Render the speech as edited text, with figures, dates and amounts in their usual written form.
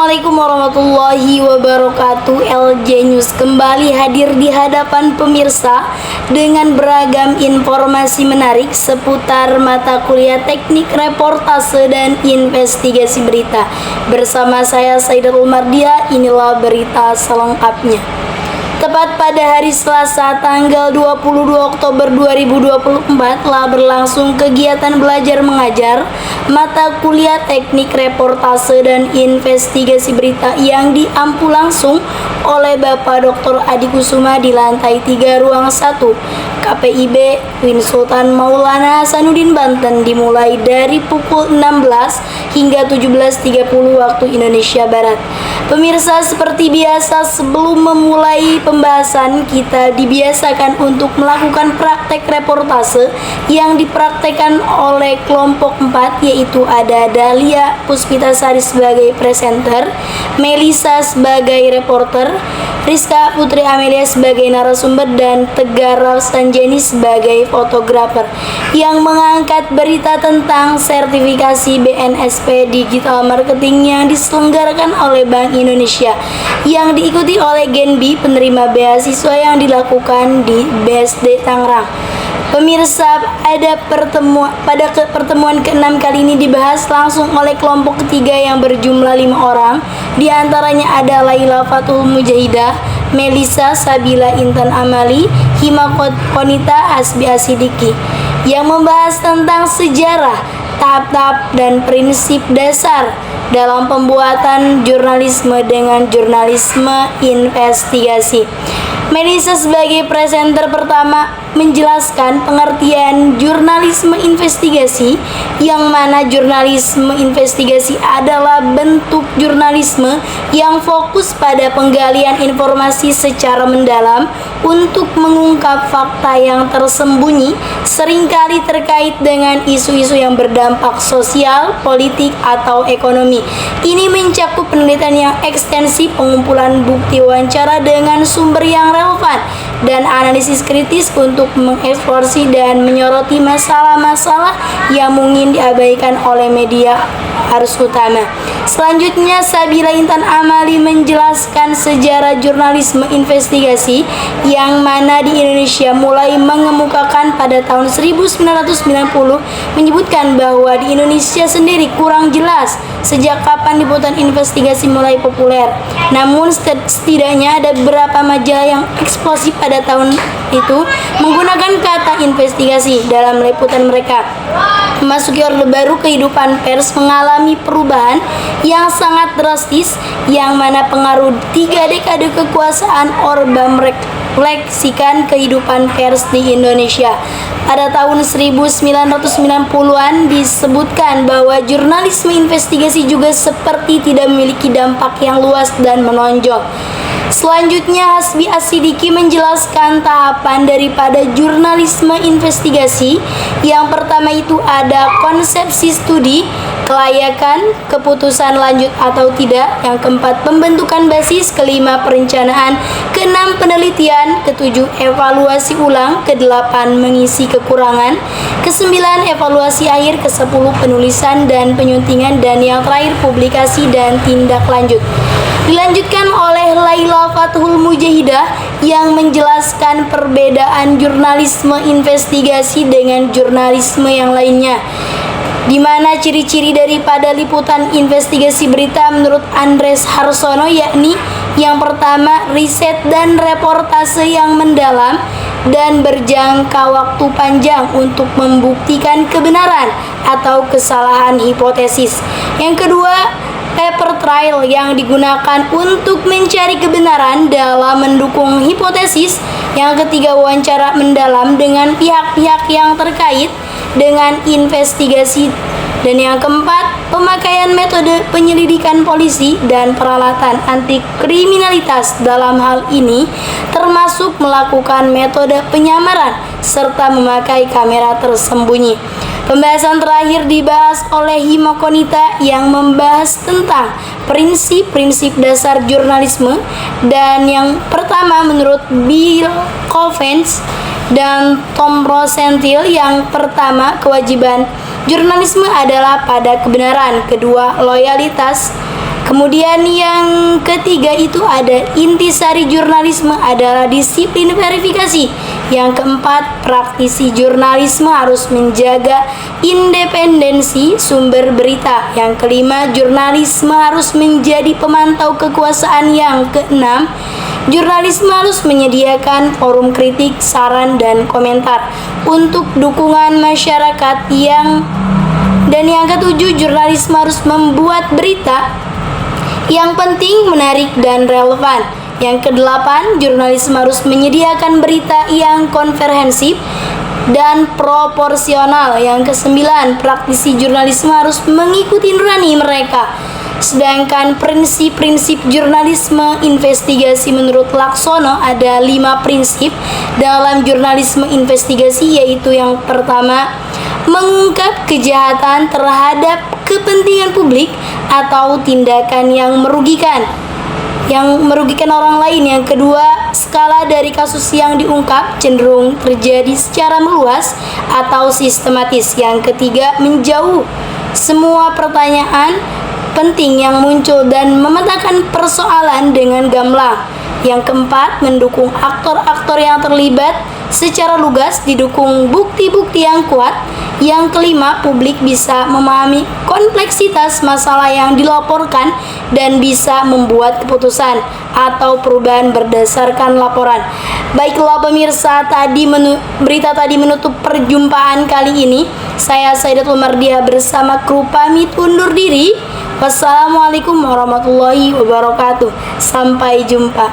Assalamualaikum warahmatullahi wabarakatuh. LJ News kembali hadir di hadapan pemirsa dengan beragam informasi menarik seputar mata kuliah teknik reportase dan investigasi berita. Bersama saya Saidatul Mardia, inilah berita selengkapnya. Tepat pada hari Selasa tanggal 22 Oktober 2024 telah berlangsung kegiatan belajar mengajar mata kuliah teknik reportase dan investigasi berita yang diampu langsung oleh Bapak Dr. Adi Kusuma di lantai 3 ruang 1 KPIB Win Sultan Maulana Hasanuddin Banten, dimulai dari pukul 16 hingga 17.30 waktu Indonesia Barat. Pemirsa, seperti biasa sebelum memulai pembahasan, kita dibiasakan untuk melakukan praktek reportase yang dipraktekkan oleh kelompok 4, yaitu ada Dahlia Puspitasari sebagai presenter, Melisa sebagai reporter, Rizka Putri Amelia sebagai narasumber, dan Tegar Sanjani sebagai fotografer yang mengangkat berita tentang sertifikasi BNSP Digital Marketing yang diselenggarakan oleh Bank Indonesia yang diikuti oleh Genbi penerima beasiswa yang dilakukan di BSD Tangerang. Pemirsa, pada pertemuan ke-6 kali ini dibahas langsung oleh kelompok ketiga yang berjumlah 5 orang. Di antaranya ada Laila Fatul Mujahidah, Melisa Sabila Intan Amali, Hima Konita Asbi Asidiki, yang membahas tentang sejarah, tahap-tahap, dan prinsip dasar dalam pembuatan jurnalisme dengan jurnalisme investigasi. Melisa sebagai presenter pertama menjelaskan pengertian jurnalisme investigasi, yang mana jurnalisme investigasi adalah bentuk jurnalisme yang fokus pada penggalian informasi secara mendalam untuk mengungkap fakta yang tersembunyi, seringkali terkait dengan isu-isu yang berdampak sosial, politik, atau ekonomi. Ini mencakup penelitian yang ekstensif, pengumpulan bukti wawancara dengan sumber yang relevan, dan analisis kritis untuk mengeksplorasi dan menyoroti masalah-masalah yang mungkin diabaikan oleh media arus utama. Selanjutnya, Sabila Intan Amali menjelaskan sejarah jurnalisme investigasi yang mana di Indonesia mulai mengemukakan pada tahun 1990, menyebutkan bahwa di Indonesia sendiri kurang jelas sejak kapan liputan investigasi mulai populer. Namun setidaknya ada beberapa majalah yang eksplosif pada tahun itu menggunakan kata investigasi dalam liputan mereka. Memasuki Orde Baru, kehidupan pers mengalami perubahan yang sangat drastis, yang mana pengaruh 3 dekade kekuasaan Orde merefleksikan kehidupan pers di Indonesia. Pada tahun 1990-an disebutkan bahwa jurnalisme investigasi juga seperti tidak memiliki dampak yang luas dan menonjol. Selanjutnya, Hasbi Asidiki menjelaskan tahapan daripada jurnalisme investigasi. Yang pertama itu ada konsepsi studi, kelayakan, keputusan lanjut atau tidak. Yang keempat, pembentukan basis. Kelima, perencanaan. Keenam, penelitian. Ketujuh, evaluasi ulang. Kedelapan, mengisi kekurangan. Kesembilan, evaluasi akhir. Kesepuluh, penulisan dan penyuntingan. Dan yang terakhir, publikasi dan tindak lanjut. Dilanjutkan oleh Laila Fatul Mujahidah yang menjelaskan perbedaan jurnalisme investigasi dengan jurnalisme yang lainnya, di mana ciri-ciri daripada liputan investigasi berita menurut Andres Harsono, yakni yang pertama, riset dan reportase yang mendalam dan berjangka waktu panjang untuk membuktikan kebenaran atau kesalahan hipotesis. Yang kedua, paper trail yang digunakan untuk mencari kebenaran dalam mendukung hipotesis. Yang ketiga, wawancara mendalam dengan pihak-pihak yang terkait dengan investigasi. Dan yang keempat, pemakaian metode penyelidikan polisi dan peralatan anti kriminalitas. Dalam hal ini termasuk melakukan metode penyamaran serta memakai kamera tersembunyi. Pembahasan terakhir dibahas oleh Hima Konita yang membahas tentang prinsip-prinsip dasar jurnalisme, dan yang pertama menurut Bill Covens dan Tom Rosenthal, yang pertama, kewajiban jurnalisme adalah pada kebenaran, kedua, loyalitas, Kemudian yang ketiga itu ada intisari jurnalisme adalah disiplin verifikasi. Yang keempat, praktisi jurnalisme harus menjaga independensi sumber berita. Yang kelima, jurnalisme harus menjadi pemantau kekuasaan. Yang keenam, jurnalisme harus menyediakan forum kritik, saran, dan komentar untuk dukungan masyarakat. Dan yang ketujuh, jurnalisme harus membuat berita yang penting, menarik, dan relevan. Yang kedelapan, jurnalisme harus menyediakan berita yang komprehensif dan proporsional. Yang kesembilan, praktisi jurnalisme harus mengikuti nurani mereka. Sedangkan prinsip-prinsip jurnalisme investigasi menurut Laksono ada 5 prinsip dalam jurnalisme investigasi, yaitu yang pertama, mengungkap kejahatan terhadap kepentingan publik atau tindakan yang merugikan orang lain. Yang kedua, skala dari kasus yang diungkap cenderung terjadi secara meluas atau sistematis. Yang ketiga, menjauh semua pertanyaan penting yang muncul dan memetakan persoalan dengan gamblang. Yang keempat, mendukung aktor-aktor yang terlibat secara lugas, didukung bukti-bukti yang kuat. Yang kelima, publik bisa memahami kompleksitas masalah yang dilaporkan dan bisa membuat keputusan atau perubahan berdasarkan laporan. Baiklah pemirsa, berita tadi menutup perjumpaan kali ini. Saya Saidatul Mardiah bersama kru pamit undur diri. Wassalamualaikum warahmatullahi wabarakatuh. Sampai jumpa.